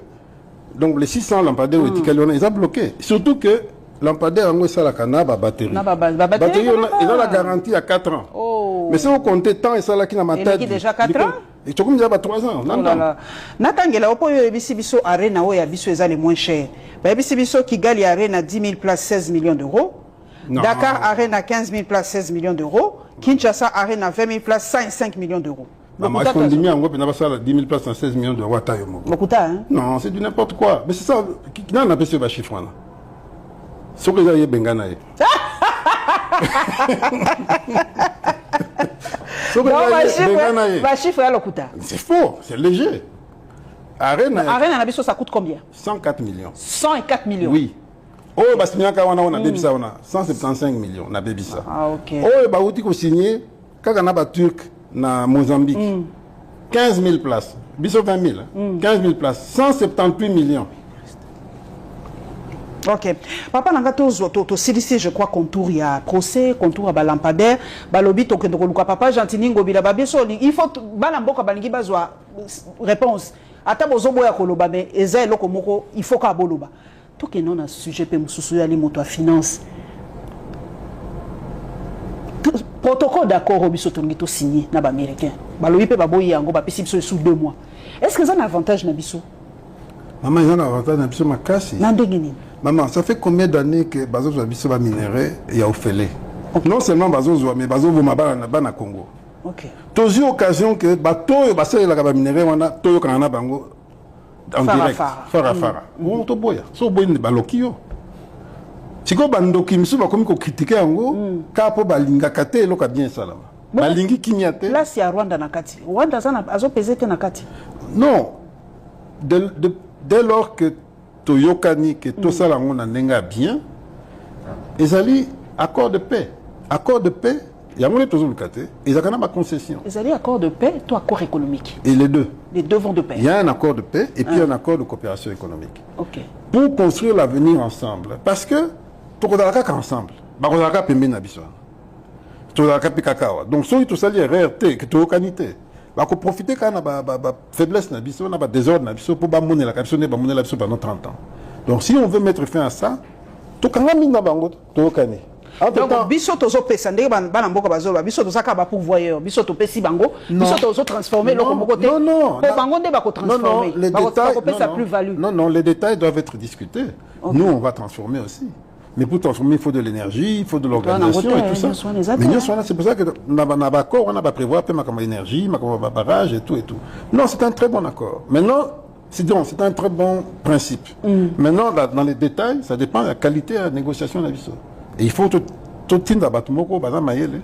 donc les 600 lampadaires ils ont bloqué. Surtout que lampadaire en ça la cana batterie. Batterie, ils ont la garantie à 4 ans. Oh. Mais si on compte tant et ça là qui n'a pas tête. déjà 4 ans? Et tu comme déjà 3 ans. Natangela, au point où Bisso Arena, où il y a Bisso les moins chers. Bisso qui gagne Arena 10 000 places, 16 millions d'euros. Dakar Arena 15 000 places, 16 millions d'euros. Kinshasa Arena 20 000 places, 5 millions d'euros. Maman, est-ce qu'on dit bien, on va faire 10 000 places en 16 millions d'euros à taille. Hein? Non, c'est du n'importe quoi. Mais c'est ça, qui n'a pas ce chiffre là. Ce que vous avez bengana. C'est faux, c'est léger. Arena, ça coûte combien? 104 millions. 104 millions? Oui. Oh, bah, c'est bien qu'on a bébisa, on a 175 millions, on a bébisa. Ah, ok. Oh, bah, on a signé, quand on a Turc, na Mozambique, 15 000 places. Biso 20 000, 15 000 places, 178 millions. Ok. Papa Nangato, je crois, contour, il y a procès, contour à Balampadaire, Balobi, Papa Gentini, Ngobila Babiso, il faut Balamboka Balingi Bazwa réponse. ata bozoboya koloba mais eza eloko moko il faut ka boloba to ke non na sujet pe mususu ya li moto a finance protocole d'accord biso tongi to signé na ba américain balobi pe baboyi yango ba pesi biso sous 2 mois est-ce que ça a un avantage na biso maman ils ont un avantage na biso makasi na ndenge nini maman ça fait combien d'années que bazo za biso ba minerai ya ofele non seulement bazo zo mais bazo voma bana Congo. OK. Tous eu occasion que bateau basé la ba minerai wana toyo kana bango en direct fara bon to boya so boy ni balokio siko bandoki misu bakomi ko critiquer yango ka po balinga kate loka bien salama balingi kinyate là c'est à Rwanda na kati Rwanda sana azo pesete na kati non dès lors que toyokani que to sala ngo na nenga bien ezali accord de paix il y a mon toujours le côté ils ont ma concession ezali accord de paix toi accord économique et les deux vont de pair. Il y a un accord de paix et puis un accord de coopération économique. OK. Pour construire l'avenir ensemble. Parce que, tout le monde ensemble. Tout le monde peut bien habiter. Tout le monde peut cacao. Donc, si tout ça est RRT, que tout le monde va profiter quand on a faiblesse, on a désordre, pour monnaie la caption, monnaie la pendant 30 ans. Donc, si on veut mettre fin à ça, tout le monde tout le monde. Donc biso tozo pesa ndenge bana mboka bazoba biso tozaka ba pourvoyeur biso to pesi bango biso tozo transformer loko moko te non bango nde ba ko transformer les détails pesa plus value non les détails doivent être discutés. Okay. Nous on va transformer aussi mais pour transformer il faut de l'énergie il faut de l'organisation et tout ça mais c'est pour ça que na accord on a pas prévoir peu ma énergie ma barrage et tout non c'est un très bon accord maintenant c'est un très bon principe. Maintenant dans les détails ça dépend de la qualité de la négociation de la biso. Et il faut tout tinder bateau moko baza mayele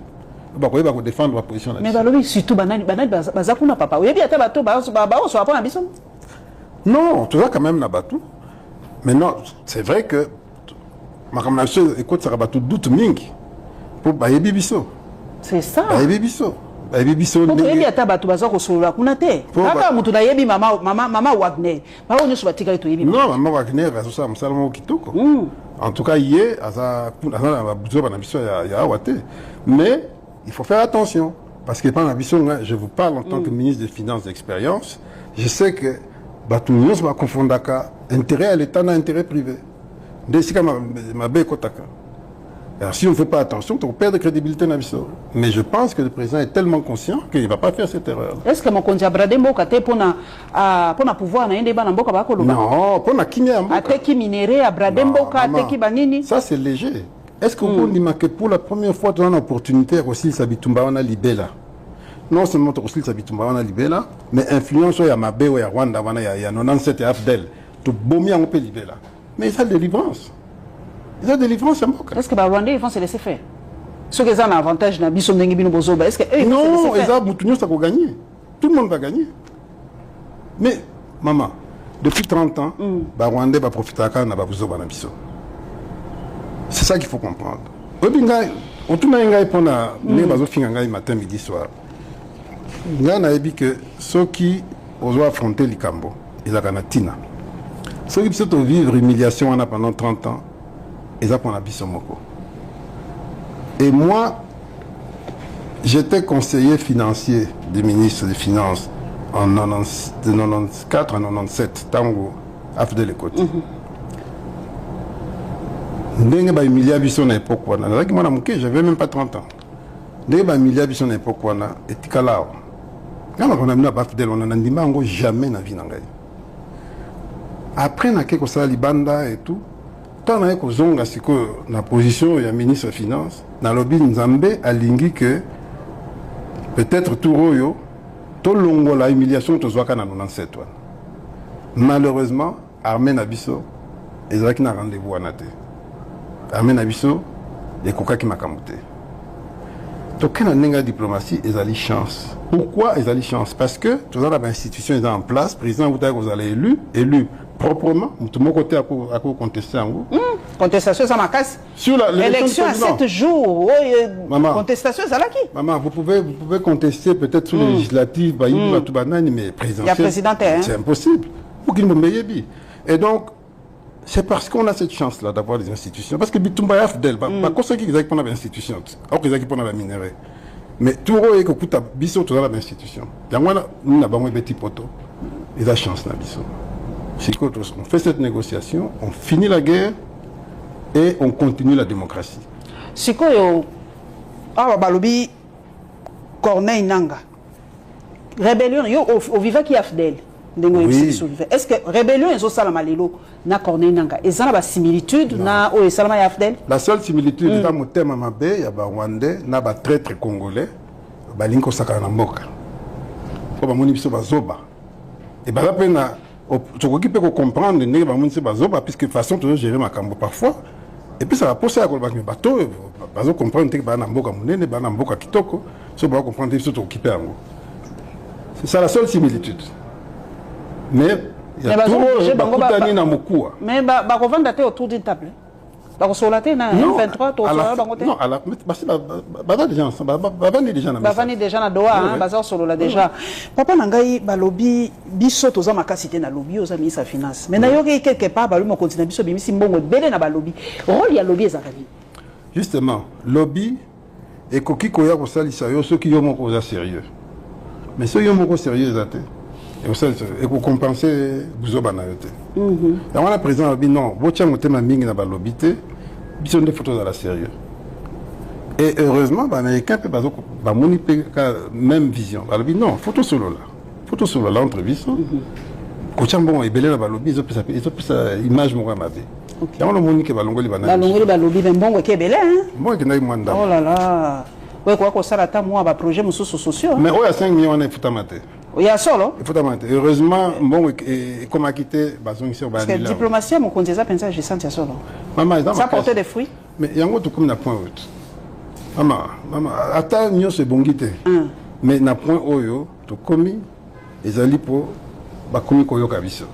ba ko défendre la position là. Mais balobi surtout banani bazakuna papa. Oui bien ata bateau ba so pas na biso. Non, tu vois quand même na bateau. Mais non, c'est vrai que ma camarade écoute ça bateau doute mingi pour bayebi biso. C'est ça. Bayebi biso. Bayebi biso ndenge. Oui bien ata bateau baza ko solola kuna te. Kaka mutu na yebi mama Wagner. Ba onyo so batika to yebi. Non, maman Wagner ça ça msalamo kitoko. En tout cas, hier, mais il faut faire attention. Parce que je vous parle en tant que ministre des Finances d'expérience, je sais que tout le monde va confondre intérêt à l'État et intérêt privé. Alors si on ne fait pas attention, on perd de crédibilité dans la. Mais je pense que le président est tellement conscient qu'il ne va pas faire cette erreur. Est-ce que mon conja Bradembo kate pour pouvoir na ende bana mboka ba koloba? Non, pour na kinya mboka. Ateki minéré à Bradembo ateki banini? Ça c'est léger. Est-ce que vous dit que pour la première fois tu as une opportunité aussi Sabitumba on a libella. Non seulement aussi Sabitumba on a libella, mais influence ya Mabe ou ya Rwanda wana ya 97 et Afdel. Tu bomi on peut libella. Mais ça délivrance. Ils ont des délivrance à Mboka. Est-ce que les Rwandais vont se laisser faire? Ceux qui ont un avantage, est-ce que non, ils ont gagné. Tout le monde va gagner. Mais, maman, depuis 30 ans, les Rwandais vont profiter de la. C'est ça qu'il faut comprendre. On tourne à la matin, midi, soir. Il a dit que ceux qui ont affronté les Cambo, ils ont gagné. Ceux qui ont vivre l'humiliation pendant 30 ans, ils ont gagné. Et moi, j'étais conseiller financier du ministre des Finances en 94 à 97, Tango, Afde les côtés. Ndenge ba Emilia biso na époque wana nazaki mwana muke j'avais même pas 30 ans ndenge ba Emilia biso na époque wana etikala kama on a mis ba fidèle on a ndima ngo jamais na vie na ngai après na keko sala libanda et tout tant na ko zonga siko na position ya ministre des Finances na lobby Nzambe alingi que peut-être tout royo to longo la humiliation to zwaka na 97 wana malheureusement armée na biso ezaki na rendez-vous wana te Amen abiso et koka qui m'a camoté. Donc quand on a une diplomatie, ils ont des chances. Pourquoi ils ont des chances? Parce que tout ça, l'institution est en place, le président vous allez élu proprement, tout mon côté à quoi contester en vous. Contestation ça m'a casse. Sur l'élection à 7 jours. Maman, contestation ça là qui? Maman, vous pouvez contester peut-être sur les législatives, mais présidentielle. Il y a président c'est impossible. Pour qu'il me meille. Et donc c'est parce qu'on a cette chance-là d'avoir des institutions. Parce que Bitumba est fidèle. Pas qu'on sait qu'ils ont des institutions. Alors qu'ils ont des minéraux. Mais tout le monde est que Biso, tu as des institutions. Il y a nous avons des petits poteaux. ils ont chance na biso. On fait cette négociation, on finit la guerre et on continue la démocratie. Sikoyo awa balobi Corneille Nanga. Rébellion yo au vivant qui a fidèle. Oui. Est-ce que rébellion est au Salamalelo na Corneille Nanga? Et ça n'a pas similitude na au Salama Yafdel? La seule similitude est dans mon thème Mabé, il y a des Rwandais, il y a des traîtres congolais, balinko sakana mboka. Ko ba moni biso bazoba. Et ba la pena tu peux comprendre ne ba moni bazoba puisque façon toujours gérer makambo parfois. Et puis ça va pousser à ko ba bateau bazo comprendre que ba na mboka munene ba na mboka kitoko, so ba comprendre que tu occupé ango. C'est ça la seule similitude. Mais il y a tout bakutani na mukua. Mais ba revendre autour d'une table. Donc sur la tête na 23 to sur bangote. Non, à la parce que ba déjà ensemble, ba vandi déjà na. Ba vandi déjà na doa hein, bazar solo là déjà. Papa nangai ba lobby biso to za makasité na lobby oza ministre finance. Mais na yoki quelque part ba lu mo continue biso bimisi mbongo belé na ba lobby. Rôle ya lobby ezakali. Justement, lobby et koki koya ko salisa yo ceux qui yo moko za sérieux. Mais ceux yo moko sérieux zate. Et pour compenser buzoba na yote. On a président dit non, votre motema mingi na ba lobby te, biso des photos à la sérieux. Et heureusement, les Américains peuvent ba moni même vision. Ba lobby non, photo solo là entre biso. Ko chambon e belé na ba lobby, ils ont plus image mo ma vie. Et on a moni que ba longoli ba na. Ba longoli ba lobby ben bongo ke belé hein. Moi que na mwanda. Oh là là. Ouais quoi ko sala ta moi ba projet musu sociaux. Mais oh ya 5 millions on est futamate. Il y a solo. Il faut t'amener. Heureusement, bon, comme a quitté, parce que diplomatie, mon compte ça, pensez, j'ai senti solo. Maman, ça portait des fruits. Mais il y a un tout comme na point haut. Maman, attends, nous c'est bon guité. Mais na point haut, tout commis, les alliés pour, bah commis koyo kabiso.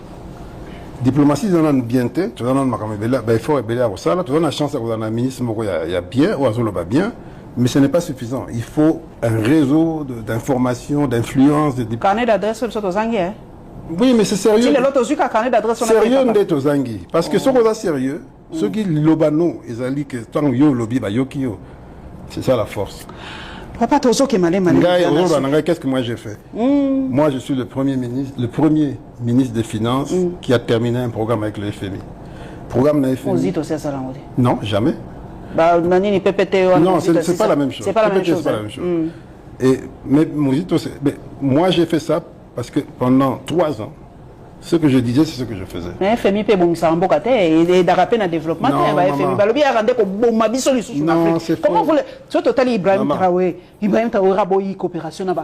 Diplomatie, ils en ont bien té, tu en as ma caméra, bah il faut ébeler à ça, tu as la chance d'avoir un ministre, il y a bien, ou à zolo va bien. Mais ce n'est pas suffisant. Il faut un réseau d'information, d'influence. Carnet d'adresse sur le Zangui. Oui, mais c'est sérieux. Si les autres ont carnet d'adresse sur le sérieux d'être aux Zangui. Parce que ceux qui sont sérieux, ceux qui lobano, ils ont dit que tant yo lobby, bah yo ki yo. C'est ça la force. Papa Tozo qui m'a dit, qu'est-ce que moi j'ai fait? Moi, je suis le premier ministre des Finances qui a terminé un programme avec le FMI. Programme de FMI. On dit aussi ça là. Non, jamais. Non, c'est pas la même chose. C'est pas la même chose. Et mais moi j'ai fait ça parce que pendant 3 ans, ce que je disais, c'est ce que je faisais. Mais FMI peut bon ça en bocate et d'arraper dans développement. FMI bah le bien rendre comme bon ma biso les non, c'est comment vous sur total Ibrahim Traoré raboyi coopération na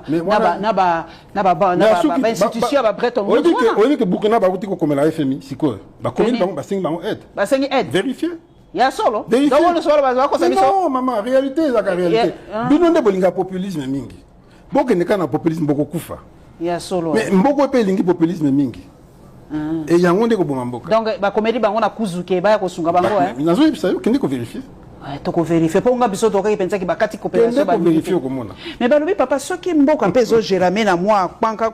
institution ba Bretton Woods. On dit que Burkina ba wuti ko comme la FMI, c'est quoi? Ba commune ba sing ba aide. Ba sing aide. Vérifier. Il y a solo. Non, maman, réalité, c'est la réalité. Bino de bolinga populisme mingi. Boko ne kana populisme boko kufa. Il y a solo. Mais mboko pe lingi populisme mingi. Et yango ndeko bo mboka. Donc ba comédie bango na kuzuke ba ko sunga bango hein. Nazo yebisa yo kende ko vérifier. Ouais, to ko vérifier pour nga biso to ka pensa ki ba kati coopération ba vérifier ko mona. Mais ba lobi papa soki mboka pezo gérer na moi panka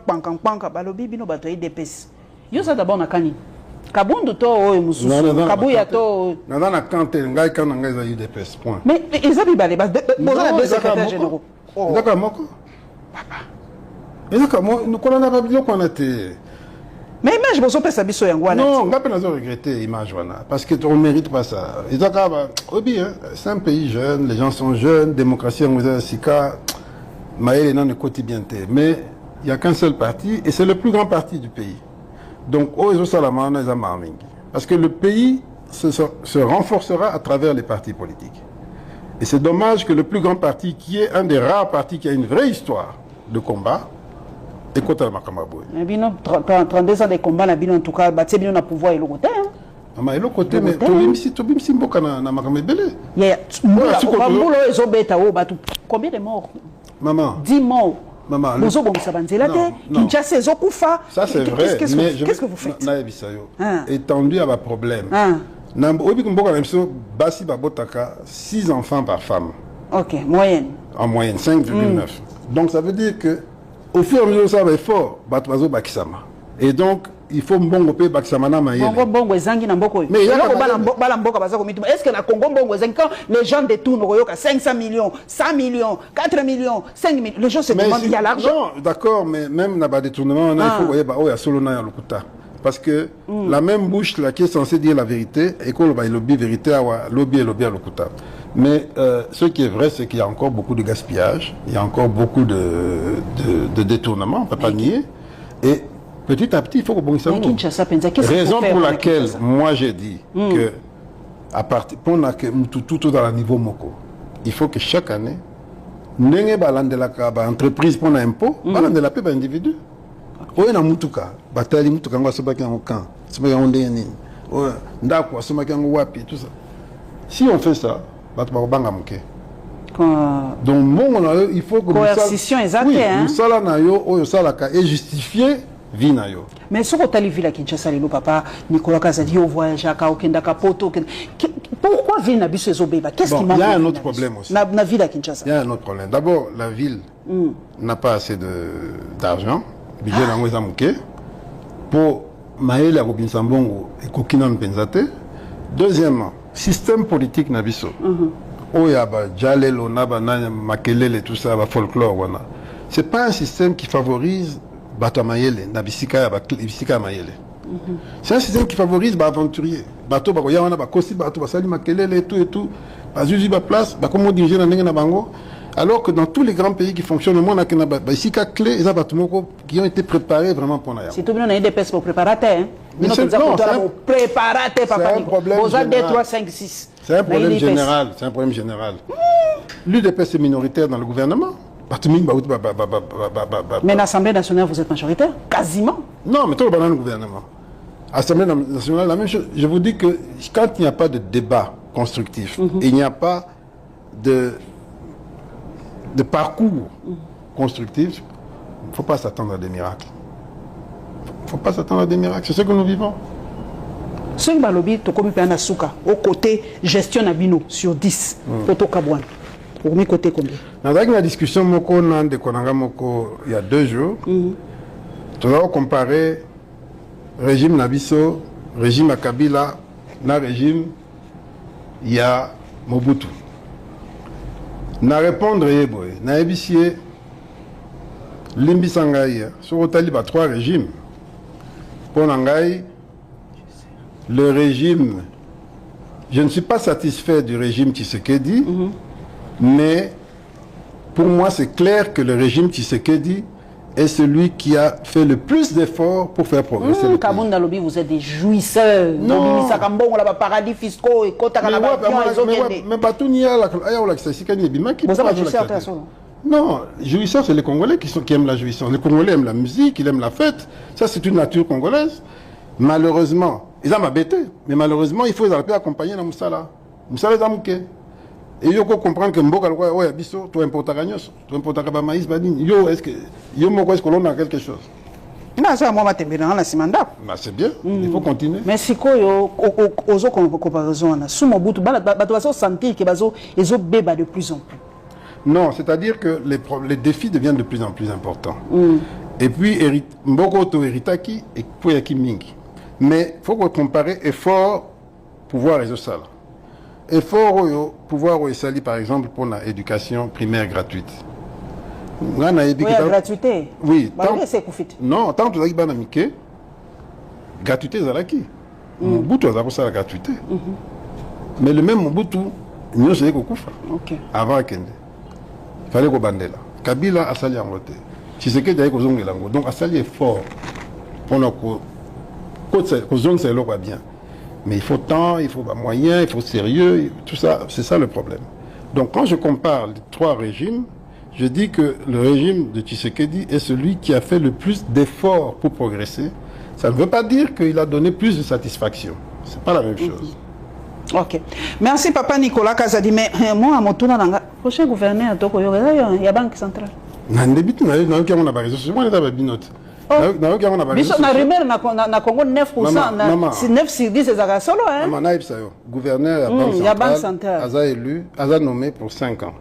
ba lobi bino ba to IDPS. Yo ça d'abord na kani. Kabundu to oyo mususu kabuya to na kante ngai kana ngai za UDPS point. Mais ils habitent bale bas boza na deux secrétaires généraux. D'accord moko. Papa. Ezaka mo nous kolana ba biloko na te. Mais image bozo pesa biso yango wana. Non, ngape nazo regretter image wana parce que on mérite pas ça. Ezaka ba obi hein, c'est un pays jeune, les gens sont jeunes, démocratie en sika maele na ne koti bien te. Mais il y a qu'un seul parti et c'est le plus grand parti du pays. Donc, parce que le pays se renforcera à travers les partis politiques. Et c'est dommage que le plus grand parti, qui est un des rares partis qui a une vraie histoire de combat, est contre le Makamaboué. 32 ans de combat, en tout cas, il y a pouvoir et le côté. Mais le côté, mais Tobimsi Mboka na Makamabélé. Combien de morts? Maman. 10 morts. Maman, ça c'est vrai, mais qu'est-ce que vous faites? Étendu à ma problème. 6 enfants par femme. Ok, moyenne. En moyenne, 5,9. Donc ça veut dire que au fur et à mesure ça va être fort, et donc il faut mbongo pe baksamana mayele. Bongo ezangi na mboko. Mais il y a bala mboka baza komituma. Est-ce que na Congo bongo ezangi quand les gens détournent koyoka 500 millions, 100 millions, 4 millions, 5 millions, les gens se demandent il y a l'argent. Non, d'accord, mais même na ba détournement il faut voyer ba o ya solo na ya lokuta. Parce que la même bouche là qui est censée dire la vérité et qu'on va lobby vérité à lobby et lobby à lokuta. Mais ce qui est vrai, c'est qu'il y a encore beaucoup de gaspillage, il y a encore beaucoup de détournements, on ne peut pas nier. Et petit à petit, il faut que bon, ça raison pour laquelle moi j'ai dit que à partir pour tout dans le niveau moko, il faut que chaque année, n'engé balande la entreprise pour l'impôt, balande la paix par individu. Oye na mutuka, batali mutuka ngwa soba kyango kan, soba kyango ndeni, ndako soba kyango wapi tout ça. Si on fait ça, donc, il faut que coercition exacte, oui, et justifier vie na yo. Mais ce que tu as vu à Kinshasa, papa Nicolas Kazadi, au voyage à Kaokenda Kapoto, pourquoi ville n'a pas ce bébé? Qu'est-ce qui manque? Il y a un autre problème aussi. La ville à Kinshasa. Il y a un autre problème. D'abord, la ville n'a pas assez d'argent, budget pour Maël à Robinson Bongo et Kokina Mpenzate. Deuxièmement, système politique nabiso. Oyaba, Jalelo, Naba, Makelele, tout ça, folklore, wana. C'est pas un système qui favorise Bata Mayele, Nabisika, Bisika Mayele. C'est un système qui favorise l'aventurier. Bato, Bakoyana, Bakosi, Bato, Basali, Makelele, et tout. Bazuzi, Place, Bakomo diriger dans Bango. Alors que dans tous les grands pays qui fonctionnent, le monde a ici clé, ils qui ont été préparés vraiment pour Naya. C'est tout bien, on a des pestes pour préparer, hein. Mais c'est un problème général. 5, 6. C'est un problème général. C'est un problème général. L'UDPS est minoritaire dans le gouvernement. Mais l'Assemblée nationale, vous êtes majoritaire? Quasiment. Non, mais tout le dans le gouvernement. Assemblée nationale, la même chose. Je vous dis que quand il n'y a pas de débat constructif, il n'y a pas de parcours constructif, il ne faut pas s'attendre à des miracles. Il ne faut pas s'attendre à des miracles. C'est ce que nous vivons. Ce qui est au côté gestion Nabino sur 10, Toto Kabouane. Pour mes côtés combien? Dans la discussion il y a 2 jours, nous avons comparé régime Nabiso, régime Kabila, na régime il y a Mobutu. Na répondre na ebisie limbi sangai sur otali ba 3 régimes. Pour Nangai, le régime, je ne suis pas satisfait du régime Tshisekedi, mais pour moi c'est clair que le régime Tshisekedi est celui qui a fait le plus d'efforts pour faire progresser le pays. Lobby, vous êtes des jouisseurs. Non. On a paradis fiscaux et mais pas tout n'y a la non, jouisseurs, c'est les Congolais qui aiment la jouissance. Les Congolais aiment la musique, ils aiment la fête. Ça, c'est une nature congolaise. Malheureusement, ils ont m'abêté, mais malheureusement, il faut les accompagner dans Moussala. Moussala est amouké. Et il faut comprendre que Mboka, ouais, Abisso, tu importes à Gagnos, tu importes à maïs, badine. Yo, est-ce que l'on a quelque chose? Non, ça, moi, c'est bien, il faut continuer. Mais si vous avez comparaison, sous mon bout, vous allez sentir qu'ils ont bébé de plus en plus. Non, c'est-à-dire que les défis deviennent de plus en plus importants. Et puis, Mboko to Eritaki et Poyaki Mingi. Mais il faut comparer effort, pouvoir et social. Effort, pouvoir et sali, par exemple, pour l'éducation primaire gratuite. Oui, gratuité. Oui. Non, tant que vous avez gratuité, c'est qui. Mobutu a ça la gratuité. Mais le même Mobutu, nous sommes avant Kende. Il fallait que Bandela. Kabila a sali en vote. Tshisekedi a dit donc a sali est fort. On a que zone c'est là bien. Mais il faut temps, il faut moyens, il faut sérieux, tout ça, c'est ça le problème. Donc quand je compare les 3 régimes, je dis que le régime de Tshisekedi est celui qui a fait le plus d'efforts pour progresser. Ça ne veut pas dire qu'il a donné plus de satisfaction. C'est pas la même chose. Ok. Merci Papa Nicolas Kazadi. Mais moi, à mon tour, le prochain gouverneur, il y a Banque centrale. Il y a une réseau. Moi, na rumeur na Congo 9%, 9 sur 10 c'est solo hein. Gouverneur de la Banque centrale a élu, a nommé pour 5 ans.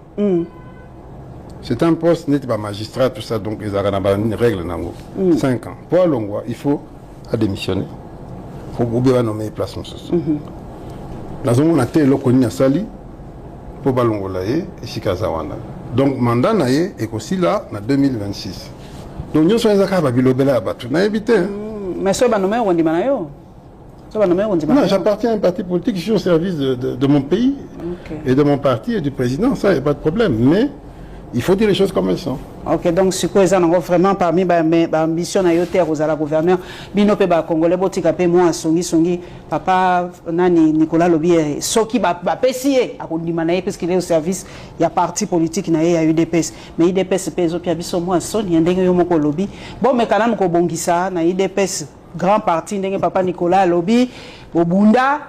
C'est un poste n'est pas magistrat tout ça donc ils ont une règle nango. 5 ans. Pour Longwa, il faut a démissionné. Il faut que nommer place. Nous avons été le Sali pour Balongolaye et Chikazawana. Donc, mandat est aussi là en 2026. Donc, nous sommes à Bilobela Abatu. Nous évité. Mais ce nommé on dit Manayo. Non, j'appartiens à un parti politique, je suis au service de mon pays et de mon parti et du président, ça, il n'y a pas de problème. Mais il faut dire les choses comme elles sont. Ok, donc ce que vous vraiment parmi mes ambitions à yoter aux la gouverneur, binope ba congolais botika pe moi songi papa nani Nicolas Lobi soki ba pesier a kondimana parce qu'il est au service il y a parti politique na ya UDPS mais UDPS peso pia biso moi soni ndenge yo moko lobi bon mais kana ko bongisa na UDPS grand parti ndenge papa Nicolas Lobi obunda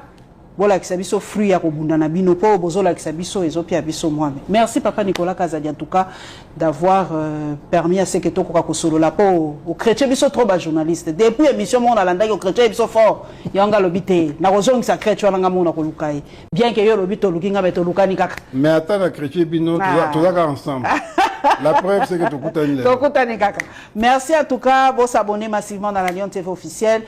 voilà qui s'abisso fruit à kobunda na bino po bozola qui s'abisso ezopia biso moi. Merci papa Nicolas Kazadi en tout cas d'avoir permis à ce que toko ko solo la po au chrétien biso trop bas journaliste depuis émission mon alanda au chrétien biso fort yanga lobité na kozongi sa chrétien na ngamo na kolukai bien que yo lobito lukinga beto lukani kaka mais attends la chrétien bino tous ensemble. La preuve c'est que Tokutani kaka. Merci en tout cas, vous s'abonnez massivement dans la Lyon TV officielle.